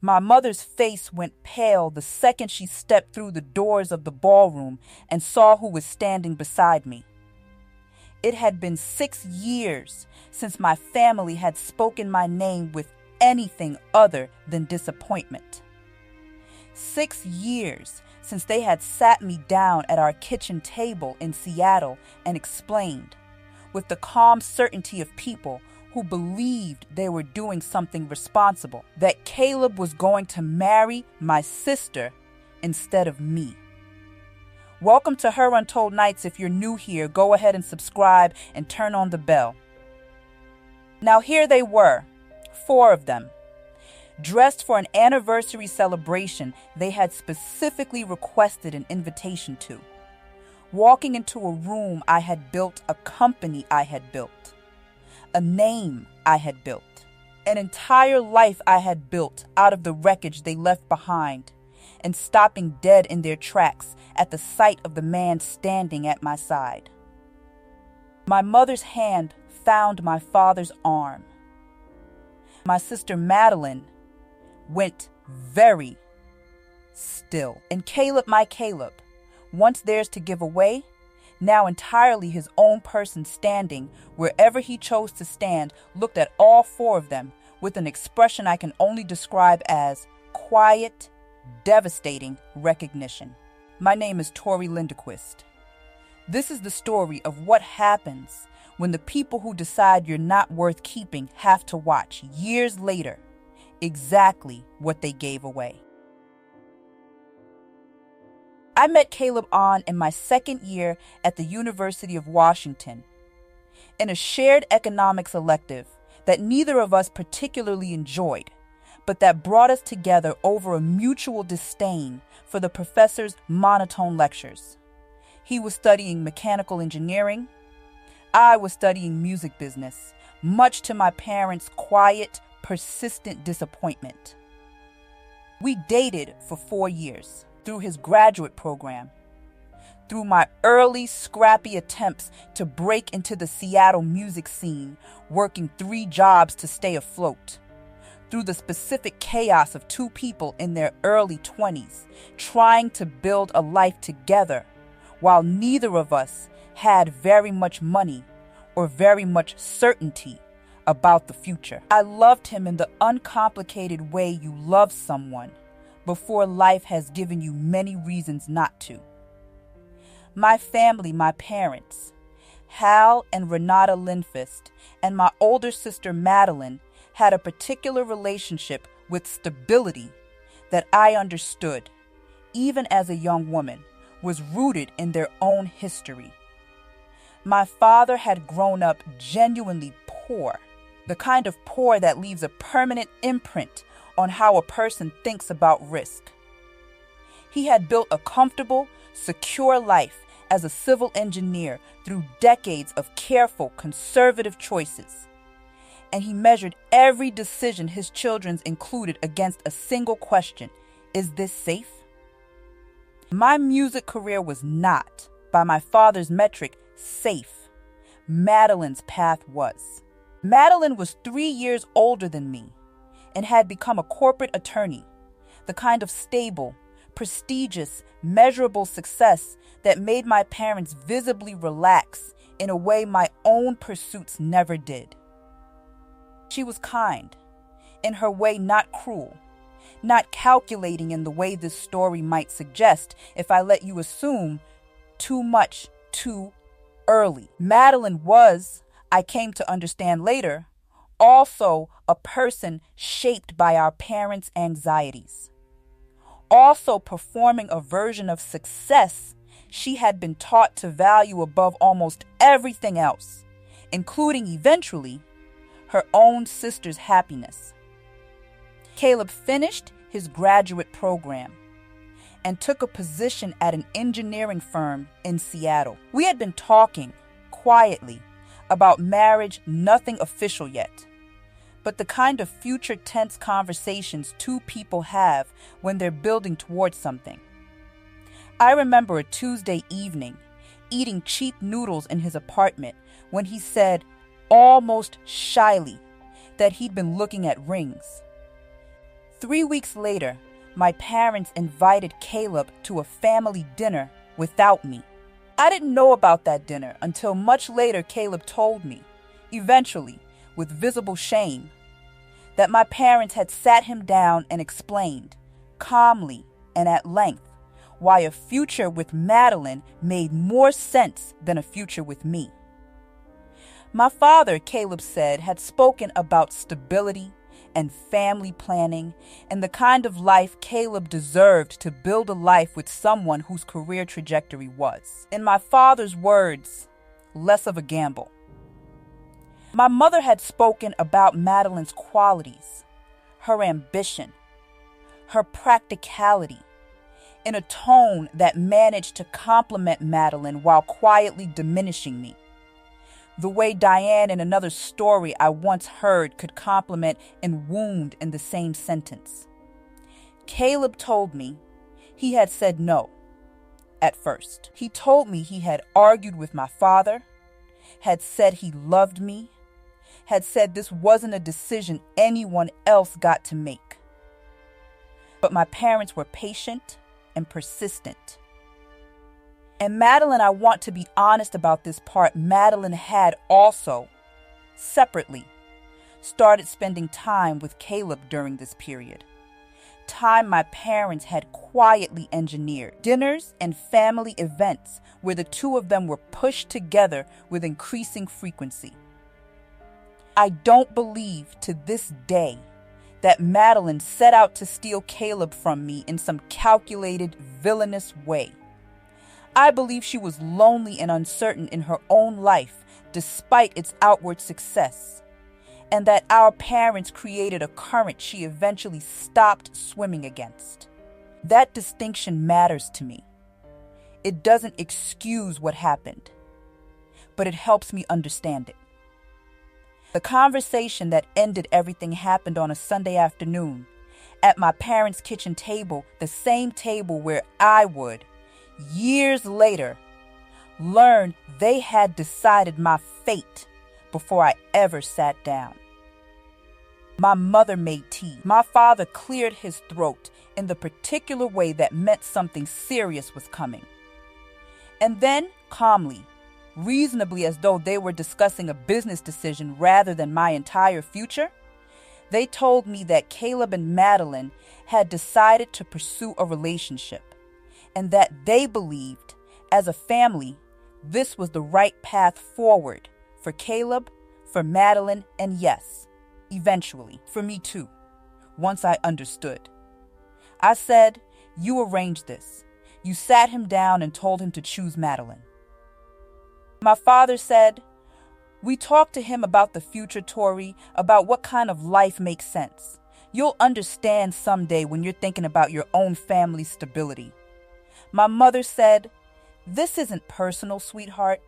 My mother's face went pale the second she stepped through the doors of the ballroom and saw who was standing beside me. It had been 6 years since my family had spoken my name with anything other than disappointment. 6 years since they had sat me down at our kitchen table in Seattle and explained, with the calm certainty of people who believed they were doing something responsible, that Caleb was going to marry my sister instead of me. Welcome to Her Untold Nights. If you're new here, go ahead and subscribe and turn on the bell. Now here they were, 4 of them, dressed for an anniversary celebration they had specifically requested an invitation to, walking into a room I had built, a company I had built, a name I had built, an entire life I had built out of the wreckage they left behind, and stopping dead in their tracks at the sight of the man standing at my side. My mother's hand found my father's arm. My sister Madeline went very still. And Caleb, my Caleb, once theirs to give away, now entirely his own person standing wherever he chose to stand, looked at all 4 of them with an expression I can only describe as quiet, devastating recognition. My name is Tori Lindequist. This is the story of what happens when the people who decide you're not worth keeping have to watch, years later, exactly what they gave away. I met Caleb in my 2nd year at the University of Washington in a shared economics elective that neither of us particularly enjoyed, but that brought us together over a mutual disdain for the professor's monotone lectures. He was studying mechanical engineering. I was studying music business, much to my parents' quiet, persistent disappointment. We dated for 4 years. Through his graduate program, through my early scrappy attempts to break into the Seattle music scene, working 3 jobs to stay afloat, through the specific chaos of 2 people in their early 20s trying to build a life together while neither of us had very much money or very much certainty about the future. I loved him in the uncomplicated way you love someone before life has given you many reasons not to. My family, my parents, Hal and Renata Lindfist, and my older sister Madeline had a particular relationship with stability that I understood, even as a young woman, was rooted in their own history. My father had grown up genuinely poor, the kind of poor that leaves a permanent imprint on how a person thinks about risk. He had built a comfortable, secure life as a civil engineer through decades of careful, conservative choices. And he measured every decision his children's included against a single question: is this safe? My music career was not, by my father's metric, safe. Madeline's path was. Madeline was 3 years older than me and had become a corporate attorney, the kind of stable, prestigious, measurable success that made my parents visibly relax in a way my own pursuits never did. She was kind, in her way not cruel, not calculating in the way this story might suggest if I let you assume too much too early. Madeline was, I came to understand later, also a person shaped by our parents' anxieties. Also performing a version of success she had been taught to value above almost everything else, including eventually her own sister's happiness. Caleb finished his graduate program and took a position at an engineering firm in Seattle. We had been talking quietly about marriage, nothing official yet, but the kind of future tense conversations 2 people have when they're building towards something. I remember a Tuesday evening eating cheap noodles in his apartment when he said, almost shyly, that he'd been looking at rings. 3 weeks later, my parents invited Caleb to a family dinner without me. I didn't know about that dinner until much later Caleb told me, eventually, with visible shame, that my parents had sat him down and explained, calmly and at length, why a future with Madeline made more sense than a future with me. My father, Caleb said, had spoken about stability and family planning and the kind of life Caleb deserved to build a life with someone whose career trajectory was, in my father's words, less of a gamble. My mother had spoken about Madeline's qualities, her ambition, her practicality, in a tone that managed to compliment Madeline while quietly diminishing me. The way Diane in another story I once heard could compliment and wound in the same sentence. Caleb told me he had said no at first. He told me he had argued with my father, had said he loved me, had said this wasn't a decision anyone else got to make. But my parents were patient and persistent. And Madeline, I want to be honest about this part, Madeline had also, separately, started spending time with Caleb during this period. Time my parents had quietly engineered. Dinners and family events where the two of them were pushed together with increasing frequency. I don't believe to this day that Madeline set out to steal Caleb from me in some calculated, villainous way. I believe she was lonely and uncertain in her own life despite its outward success, and that our parents created a current she eventually stopped swimming against. That distinction matters to me. It doesn't excuse what happened, but it helps me understand it. The conversation that ended everything happened on a Sunday afternoon at my parents' kitchen table, the same table where I would, years later, learn they had decided my fate before I ever sat down. My mother made tea. My father cleared his throat in the particular way that meant something serious was coming. And then, calmly, reasonably as though they were discussing a business decision rather than my entire future, they told me that Caleb and Madeline had decided to pursue a relationship, and that they believed, as a family, this was the right path forward for Caleb, for Madeline, and yes, eventually, for me too, once I understood. I said, "You arranged this. You sat him down and told him to choose Madeline." My father said, "We talked to him about the future, Tori, about what kind of life makes sense. You'll understand someday when you're thinking about your own family's stability." My mother said, "This isn't personal, sweetheart.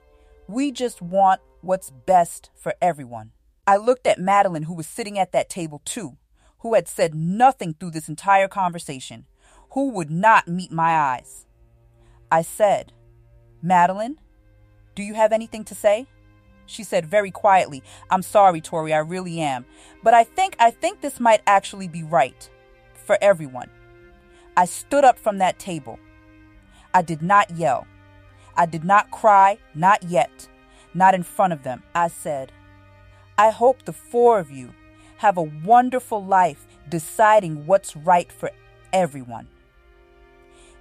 We just want what's best for everyone." I looked at Madeline, who was sitting at that table too, who had said nothing through this entire conversation, who would not meet my eyes. I said, "Madeline, do you have anything to say?" She said very quietly, "I'm sorry, Tori, I really am. But I think this might actually be right for everyone." I stood up from that table. I did not yell. I did not cry, not yet, not in front of them. I said, "I hope the four of you have a wonderful life deciding what's right for everyone."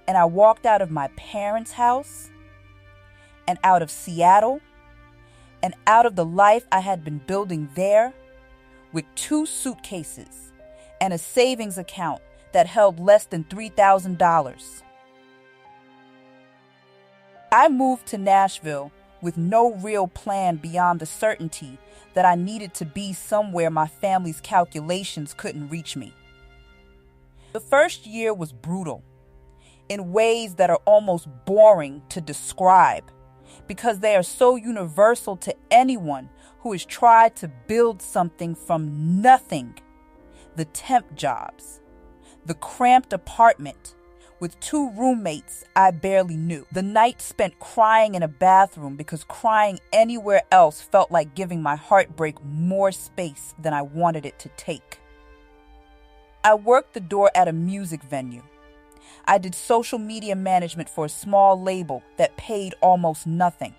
And I walked out of my parents' house and out of Seattle and out of the life I had been building there with 2 suitcases and a savings account that held less than $3,000. I moved to Nashville with no real plan beyond the certainty that I needed to be somewhere my family's calculations couldn't reach me. The first year was brutal in ways that are almost boring to describe because they are so universal to anyone who has tried to build something from nothing. The temp jobs, the cramped apartment with 2 roommates I barely knew, the night spent crying in a bathroom because crying anywhere else felt like giving my heartbreak more space than I wanted it to take. I worked the door at a music venue. I did social media management for a small label that paid almost nothing.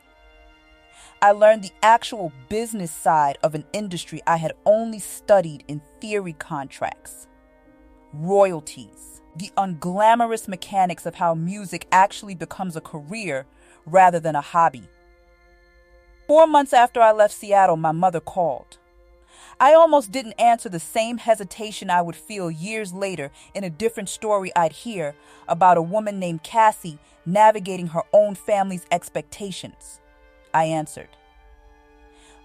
I learned the actual business side of an industry I had only studied in theory contracts. Royalties, the unglamorous mechanics of how music actually becomes a career rather than a hobby. 4 months after I left Seattle, my mother called. I almost didn't answer, the same hesitation I would feel years later in a different story I'd hear about a woman named Cassie navigating her own family's expectations. I answered.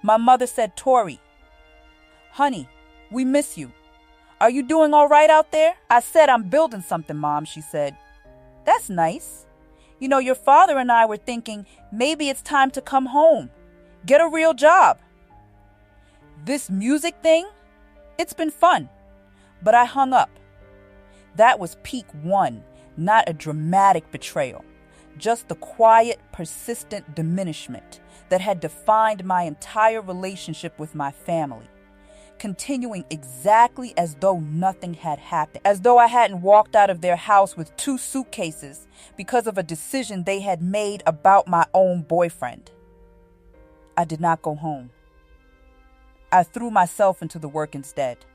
My mother said, "Tori, honey, we miss you. Are you doing all right out there?" I said, "I'm building something, Mom," she said. "That's nice. You know, your father and I were thinking maybe it's time to come home. Get a real job." This music thing, it's been fun, but I hung up. That was peak 1, not a dramatic betrayal, just the quiet, persistent diminishment that had defined my entire relationship with my family, continuing exactly as though nothing had happened, as though I hadn't walked out of their house with 2 suitcases because of a decision they had made about my own boyfriend. I did not go home. I threw myself into the work instead.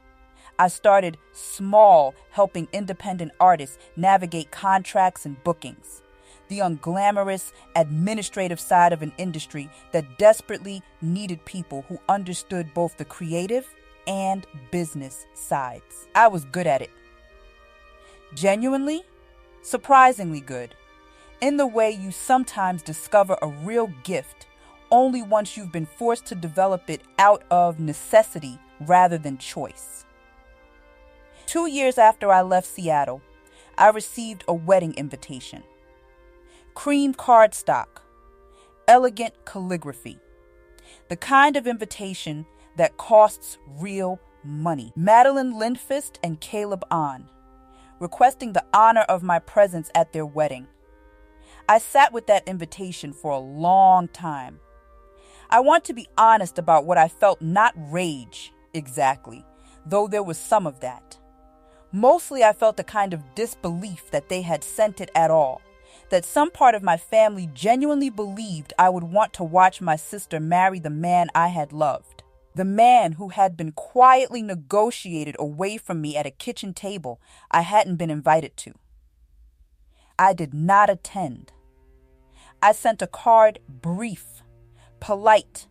I started small, helping independent artists navigate contracts and bookings, the unglamorous administrative side of an industry that desperately needed people who understood both the creative and business sides. I was good at it. Genuinely, surprisingly good, in the way you sometimes discover a real gift only once you've been forced to develop it out of necessity rather than choice. 2 years after I left Seattle, I received a wedding invitation. Cream cardstock, elegant calligraphy, the kind of invitation that costs real money. Madeline Lindfist and Caleb Ahn, requesting the honor of my presence at their wedding. I sat with that invitation for a long time. I want to be honest about what I felt, not rage exactly, though there was some of that. Mostly I felt a kind of disbelief that they had sent it at all, that some part of my family genuinely believed I would want to watch my sister marry the man I had loved, the man who had been quietly negotiated away from me at a kitchen table I hadn't been invited to. I did not attend. I sent a card, brief, polite,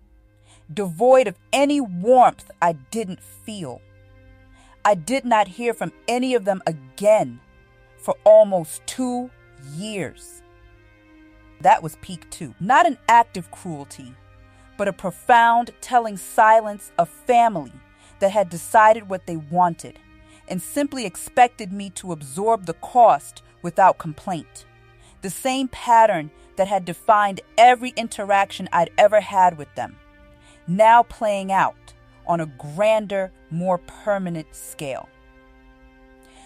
devoid of any warmth I didn't feel. I did not hear from any of them again for almost 2 years. That was peak 2. Not an act of cruelty, but a profound, telling silence of family that had decided what they wanted and simply expected me to absorb the cost without complaint. The same pattern that had defined every interaction I'd ever had with them, now playing out on a grander, more permanent scale.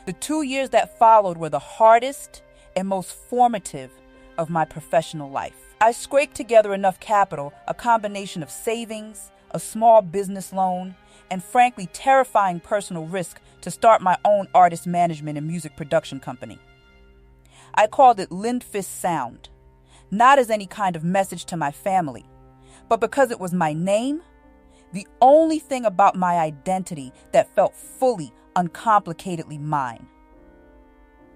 The 2 years that followed were the hardest and most formative of my professional life. I scraped together enough capital, a combination of savings, a small business loan, and frankly terrifying personal risk to start my own artist management and music production company. I called it Lindfist Sound, not as any kind of message to my family, but because it was my name, the only thing about my identity that felt fully, uncomplicatedly mine.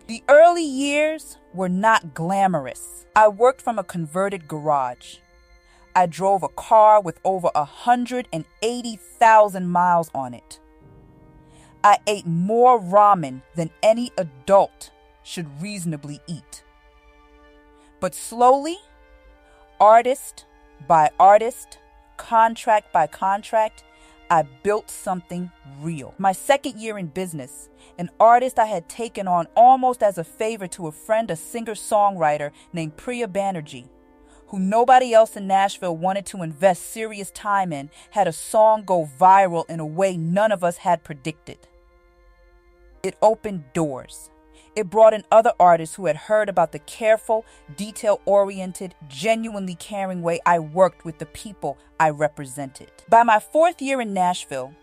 The early years were not glamorous. I worked from a converted garage. I drove a car with over 180,000 miles on it. I ate more ramen than any adult should reasonably eat. But slowly, artist by artist, contract by contract, I built something real. My second year in business, an artist I had taken on almost as a favor to a friend, a singer-songwriter named Priya Banerjee, who nobody else in Nashville wanted to invest serious time in, had a song go viral in a way none of us had predicted. It opened doors. It brought in other artists who had heard about the careful, detail-oriented, genuinely caring way I worked with the people I represented. By my 4th year in Nashville,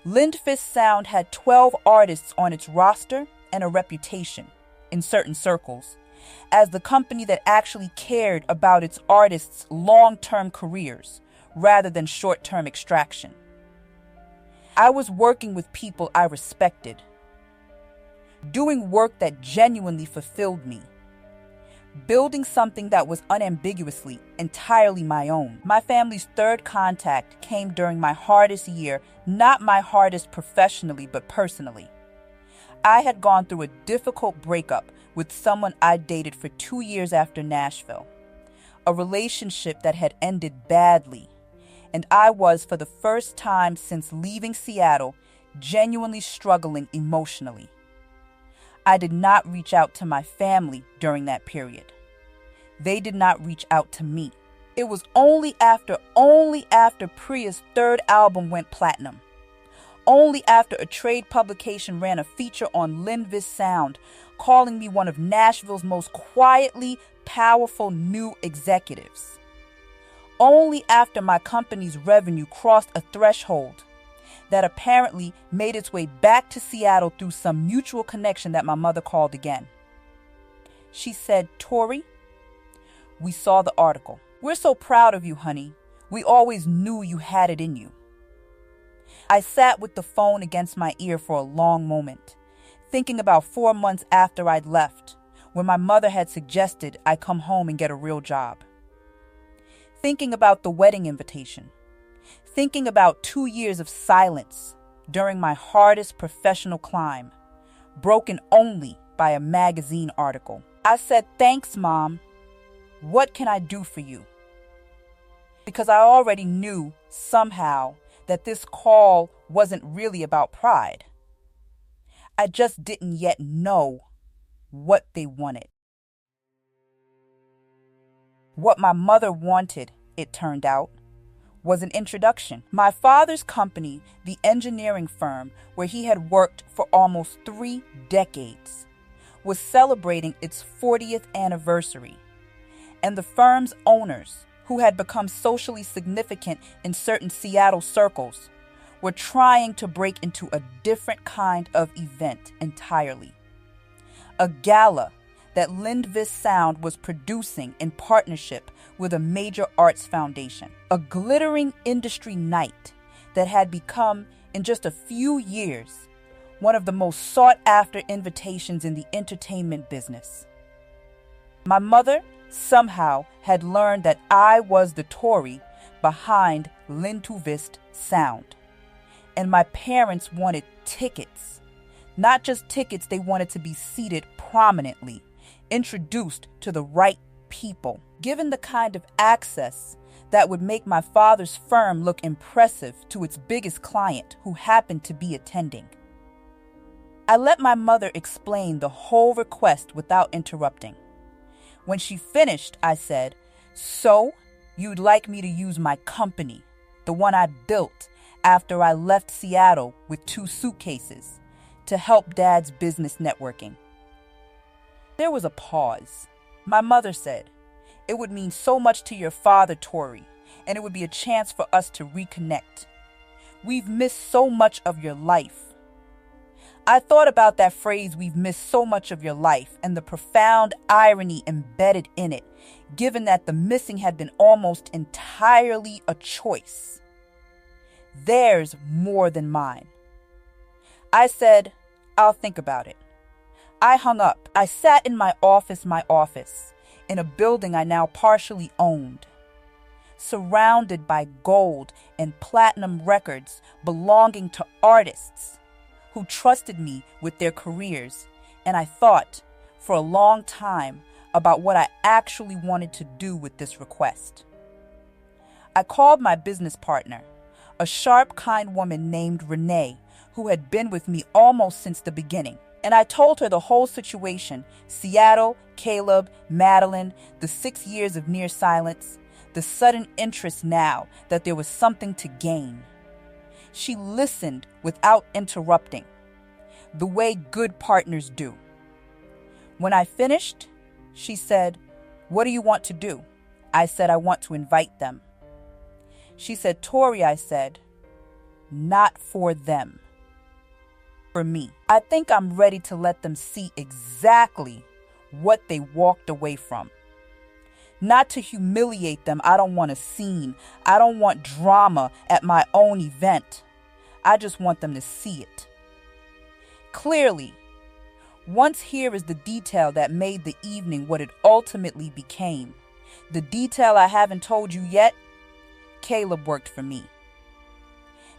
Lindfist Sound had 12 artists on its roster and a reputation, in certain circles, as the company that actually cared about its artists' long-term careers rather than short-term extraction. I was working with people I respected, doing work that genuinely fulfilled me, building something that was unambiguously entirely my own. My family's third contact came during my hardest year, not my hardest professionally, but personally. I had gone through a difficult breakup with someone I dated for 2 years after Nashville, a relationship that had ended badly, and I was, for the first time since leaving Seattle, genuinely struggling emotionally. I did not reach out to my family during that period. They did not reach out to me. It was only after Priya's third album went platinum, only after a trade publication ran a feature on Lindfist Sound, calling me one of Nashville's most quietly powerful new executives. Only after my company's revenue crossed a threshold that apparently made its way back to Seattle through some mutual connection that my mother called again. She said, "Tori, we saw the article. We're so proud of you, honey. We always knew you had it in you." I sat with the phone against my ear for a long moment, thinking about 4 months after I'd left, when my mother had suggested I come home and get a real job. Thinking about the wedding invitation. Thinking about 2 years of silence during my hardest professional climb, broken only by a magazine article. I said, "Thanks, Mom. What can I do for you?" Because I already knew somehow that this call wasn't really about pride. I just didn't yet know what they wanted. What my mother wanted, it turned out, was an introduction. My father's company, the engineering firm where he had worked for almost 3 decades, was celebrating its 40th anniversary, and the firm's owners, who had become socially significant in certain Seattle circles, were trying to break into a different kind of event entirely. A gala that Lindfist Sound was producing in partnership with a major arts foundation. A glittering industry night that had become, in just a few years, one of the most sought-after invitations in the entertainment business. My mother somehow had learned that I was the Tori behind Lindfist Sound. And my parents wanted tickets. Not just tickets, they wanted to be seated prominently, introduced to the right people, given the kind of access that would make my father's firm look impressive to its biggest client who happened to be attending. I let my mother explain the whole request without interrupting. When she finished, I said, "So, you'd like me to use my company, the one I built after I left Seattle with 2 suitcases, to help Dad's business networking?" There was a pause. My mother said, "It would mean so much to your father, Tori, and it would be a chance for us to reconnect. We've missed so much of your life." I thought about that phrase, "we've missed so much of your life," and the profound irony embedded in it, given that the missing had been almost entirely a choice. Theirs more than mine. I said, "I'll think about it." I hung up. I sat in my office, in a building I now partially owned, surrounded by gold and platinum records belonging to artists who trusted me with their careers, and I thought for a long time about what I actually wanted to do with this request. I called my business partner, a sharp, kind woman named Renee, who had been with me almost since the beginning. And I told her the whole situation: Seattle, Caleb, Madeline, the 6 years of near silence, the sudden interest now that there was something to gain. She listened without interrupting, the way good partners do. When I finished, she said, "What do you want to do?" I said, "I want to invite them." She said, "Tori," I said, not for them. For me, I think I'm ready to let them see exactly what they walked away from. Not to humiliate them. I don't want a scene. I don't want drama at my own event. I just want them to see it. Clearly, once here is the detail that made the evening what it ultimately became. The detail I haven't told you yet, Caleb worked for me.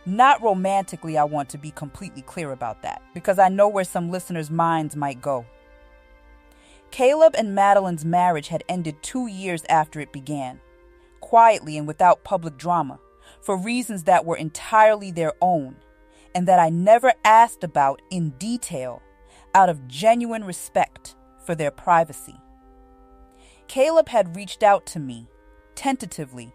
Not romantically, I want to be completely clear about that, because I know where some listeners' minds might go. Caleb and Madeline's marriage had ended 2 years after it began, quietly and without public drama, for reasons that were entirely their own, and that I never asked about in detail out of genuine respect for their privacy. Caleb had reached out to me, tentatively,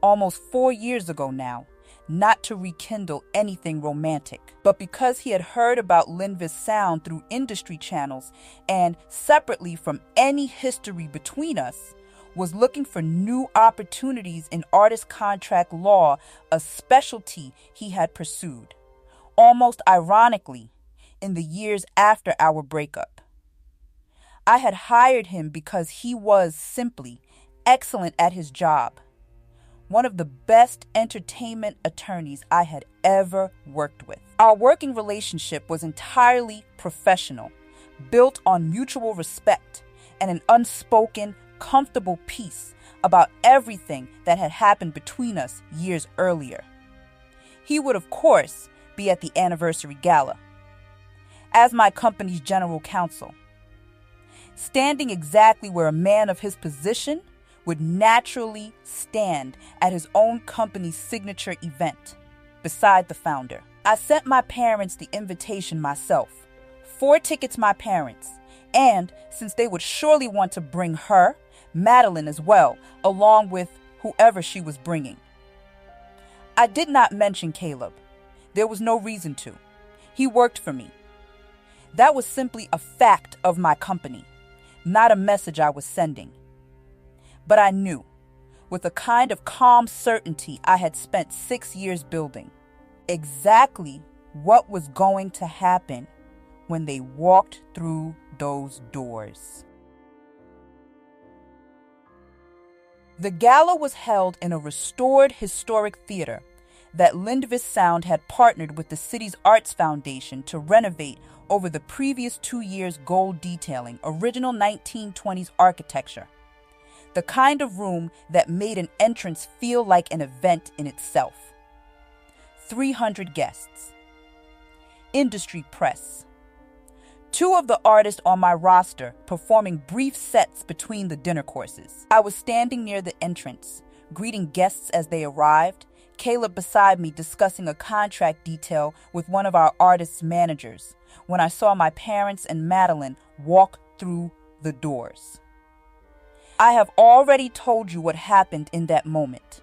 almost 4 years ago now, not to rekindle anything romantic, but because he had heard about Linvis Sound through industry channels and separately from any history between us, was looking for new opportunities in artist contract law, a specialty he had pursued, almost ironically, in the years after our breakup. I had hired him because he was simply excellent at his job. One of the best entertainment attorneys I had ever worked with. Our working relationship was entirely professional, built on mutual respect and an unspoken, comfortable peace about everything that had happened between us years earlier. He would, of course, be at the anniversary gala as my company's general counsel, standing exactly where a man of his position would naturally stand at his own company's signature event, beside the founder. I sent my parents the invitation myself, 4 tickets my parents, and since they would surely want to bring her, Madeline as well, along with whoever she was bringing. I did not mention Caleb. There was no reason to. He worked for me. That was simply a fact of my company, not a message I was sending. But I knew, with a kind of calm certainty I had spent 6 years building, exactly what was going to happen when they walked through those doors. The gala was held in a restored historic theater that Linvis Sound had partnered with the city's Arts Foundation to renovate over the previous 2 years' gold detailing, original 1920s architecture. The kind of room that made an entrance feel like an event in itself. 300 guests. Industry press. 2 of the artists on my roster performing brief sets between the dinner courses. I was standing near the entrance, greeting guests as they arrived, Caleb beside me discussing a contract detail with one of our artists' managers, when I saw my parents and Madeline walk through the doors. I have already told you what happened in that moment.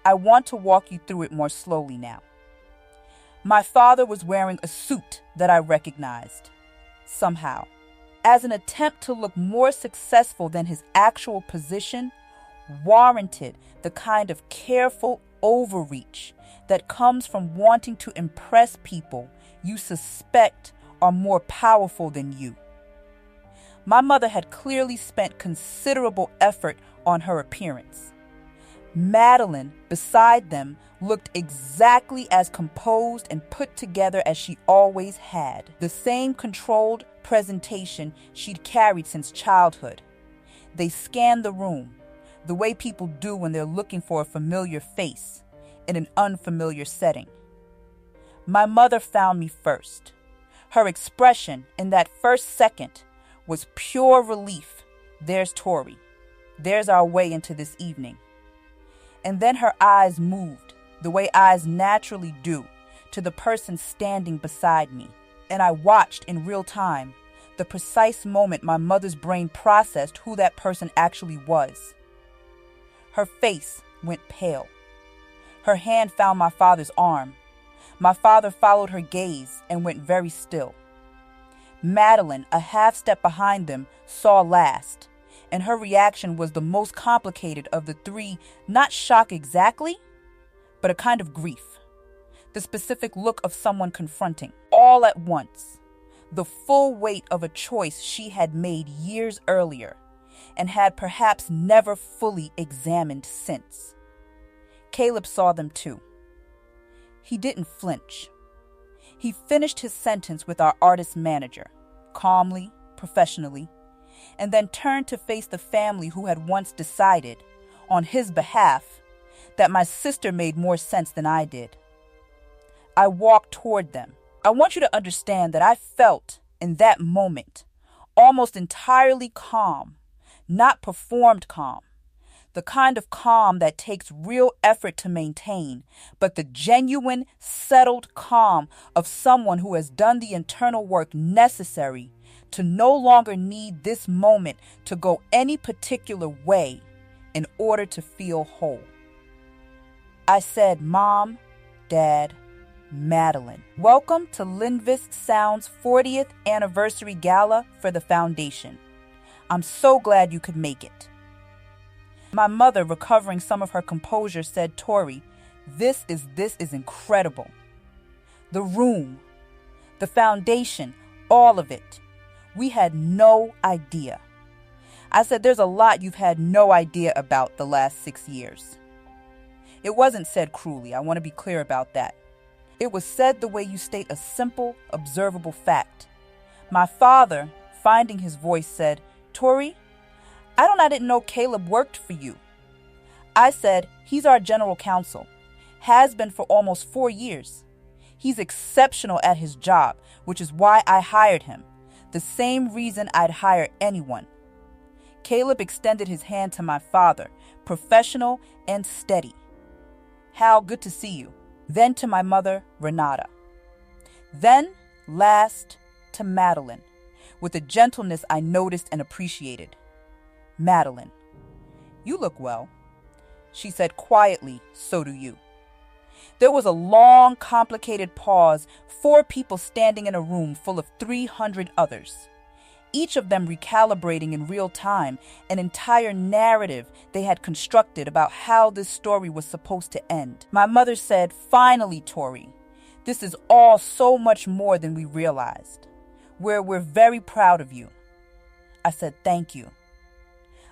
I want to walk you through it more slowly now. My father was wearing a suit that I recognized, somehow, as an attempt to look more successful than his actual position, warranted the kind of careful overreach that comes from wanting to impress people you suspect are more powerful than you. My mother had clearly spent considerable effort on her appearance. Madeline, beside them, looked exactly as composed and put together as she always had. The same controlled presentation she'd carried since childhood. They scanned the room, the way people do when they're looking for a familiar face in an unfamiliar setting. My mother found me first. Her expression in that first second was pure relief. There's Tori. There's our way into this evening. And then her eyes moved, the way eyes naturally do, to the person standing beside me. And I watched in real time the precise moment my mother's brain processed who that person actually was. Her face went pale. Her hand found my father's arm. My father followed her gaze and went very still. Madeline, a half step behind them, saw last, and her reaction was the most complicated of the 3, not shock exactly, but a kind of grief. the specific look of someone confronting, all at once, the full weight of a choice she had made years earlier and had perhaps never fully examined since. Caleb saw them too. He didn't flinch. He finished his sentence with our artist manager, calmly, professionally, and then turned to face the family who had once decided, on his behalf, that my sister made more sense than I did. I walked toward them. I want you to understand that I felt, in that moment, almost entirely calm, not performed calm. The kind of calm that takes real effort to maintain, but the genuine, settled calm of someone who has done the internal work necessary to no longer need this moment to go any particular way in order to feel whole. I said, Mom, Dad, Madeline, welcome to Linvis Sound's 40th anniversary gala for the foundation. I'm so glad you could make it. My mother, recovering some of her composure, said, Tori, this is incredible. The room, the foundation, all of it. We had no idea. I said, there's a lot you've had no idea about the last 6 years. It wasn't said cruelly. I want to be clear about that. It was said the way you state a simple, observable fact. My father, finding his voice, said, Tori, I didn't know Caleb worked for you. I said, he's our general counsel, has been for almost 4 years. He's exceptional at his job, which is why I hired him, the same reason I'd hire anyone. Caleb extended his hand to my father, professional and steady. Hal, good to see you. Then to my mother, Renata. Then, last, to Madeline, with a gentleness I noticed and appreciated. Madeline, you look well. She said quietly, so do you. There was a long, complicated pause, 4 people standing in a room full of 300 others, each of them recalibrating in real time an entire narrative they had constructed about how this story was supposed to end. My mother said, finally, Tori, this is all so much more than we realized. We're very proud of you. I said, thank you.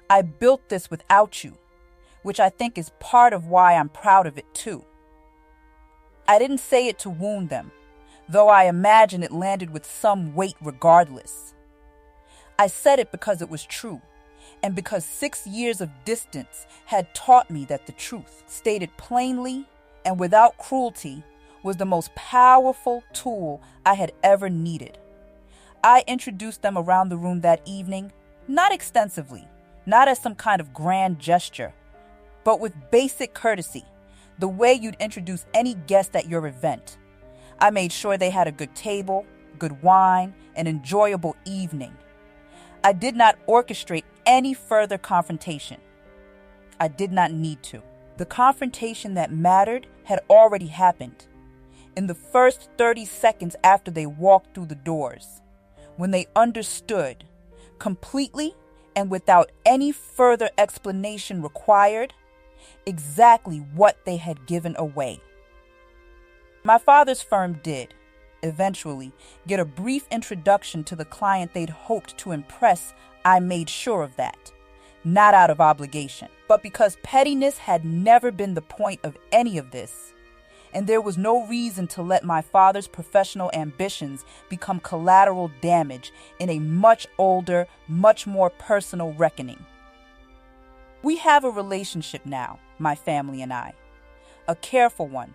I built this without you, which I think is part of why I'm proud of it too. I didn't say it to wound them, though I imagine it landed with some weight regardless. I said it because it was true, and because 6 years of distance had taught me that the truth, stated plainly and without cruelty, was the most powerful tool I had ever needed. I introduced them around the room that evening, not extensively, not as some kind of grand gesture, but with basic courtesy, the way you'd introduce any guest at your event. I made sure they had a good table, good wine, an enjoyable evening. I did not orchestrate any further confrontation. I did not need to. The confrontation that mattered had already happened. In the first 30 seconds after they walked through the doors, when they understood, completely and without any further explanation required, exactly what they had given away. My father's firm did, eventually, get a brief introduction to the client they'd hoped to impress. I made sure of that, not out of obligation, but because pettiness had never been the point of any of this, and there was no reason to let my father's professional ambitions become collateral damage in a much older, much more personal reckoning. We have a relationship now, my family and I, a careful one,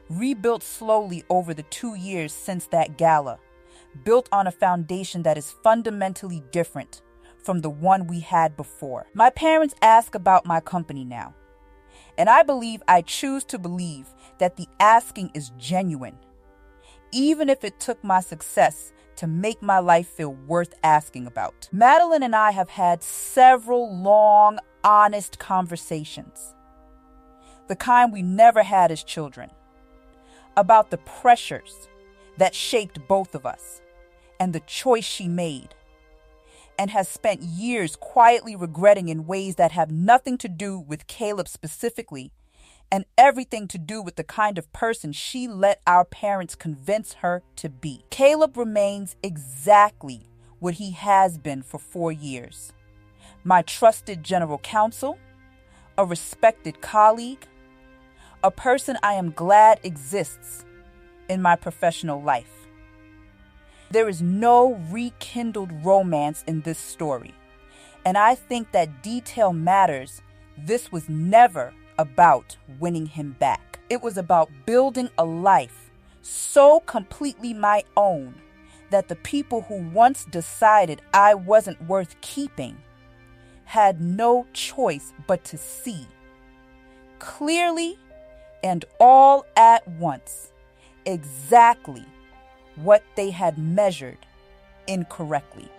rebuilt slowly over the 2 years since that gala, built on a foundation that is fundamentally different from the one we had before. My parents ask about my company now, and I choose to believe that the asking is genuine, even if it took my success to make my life feel worth asking about. Madeline and I have had several long, honest conversations, the kind we never had as children, about the pressures that shaped both of us and the choice she made, and has spent years quietly regretting in ways that have nothing to do with Caleb specifically and everything to do with the kind of person she let our parents convince her to be. Caleb remains exactly what he has been for 4 years. My trusted general counsel, a respected colleague, a person I am glad exists in my professional life. There is no rekindled romance in this story, and I think that detail matters. This was never about winning him back. It was about building a life so completely my own that the people who once decided I wasn't worth keeping had no choice but to see clearly and all at once exactly what they had measured incorrectly.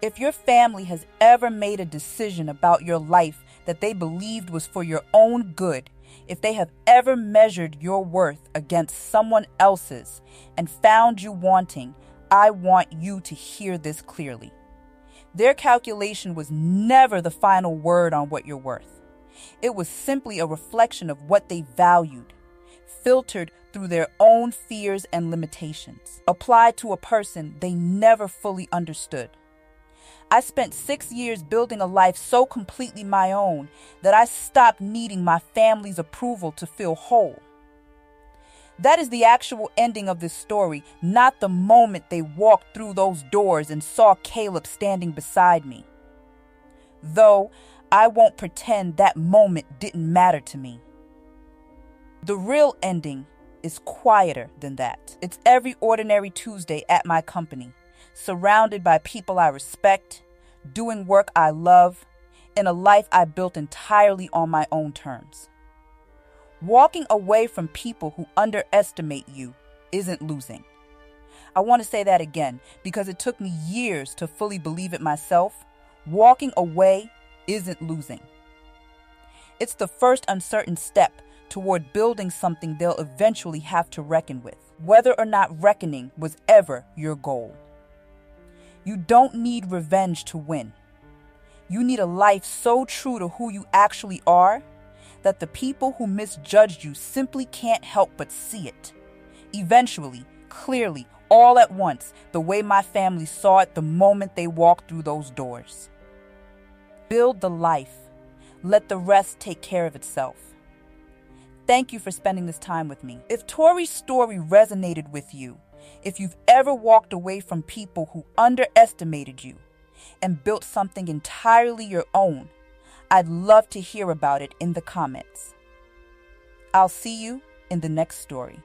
If your family has ever made a decision about your life that they believed was for your own good, if they have ever measured your worth against someone else's and found you wanting, I want you to hear this clearly. Their calculation was never the final word on what you're worth. It was simply a reflection of what they valued, filtered through their own fears and limitations, applied to a person they never fully understood. I spent 6 years building a life so completely my own that I stopped needing my family's approval to feel whole. That is the actual ending of this story, not the moment they walked through those doors and saw Caleb standing beside me. Though I won't pretend that moment didn't matter to me. The real ending is quieter than that. It's every ordinary Tuesday at my company, surrounded by people I respect, doing work I love, in a life I built entirely on my own terms. Walking away from people who underestimate you isn't losing. I want to say that again because it took me years to fully believe it myself. Walking away isn't losing. It's the first uncertain step toward building something they'll eventually have to reckon with, whether or not reckoning was ever your goal. You don't need revenge to win. You need a life so true to who you actually are that the people who misjudged you simply can't help but see it. Eventually, clearly, all at once, the way my family saw it the moment they walked through those doors. Build the life. Let the rest take care of itself. Thank you for spending this time with me. If Tori's story resonated with you, if you've ever walked away from people who underestimated you and built something entirely your own, I'd love to hear about it in the comments. I'll see you in the next story.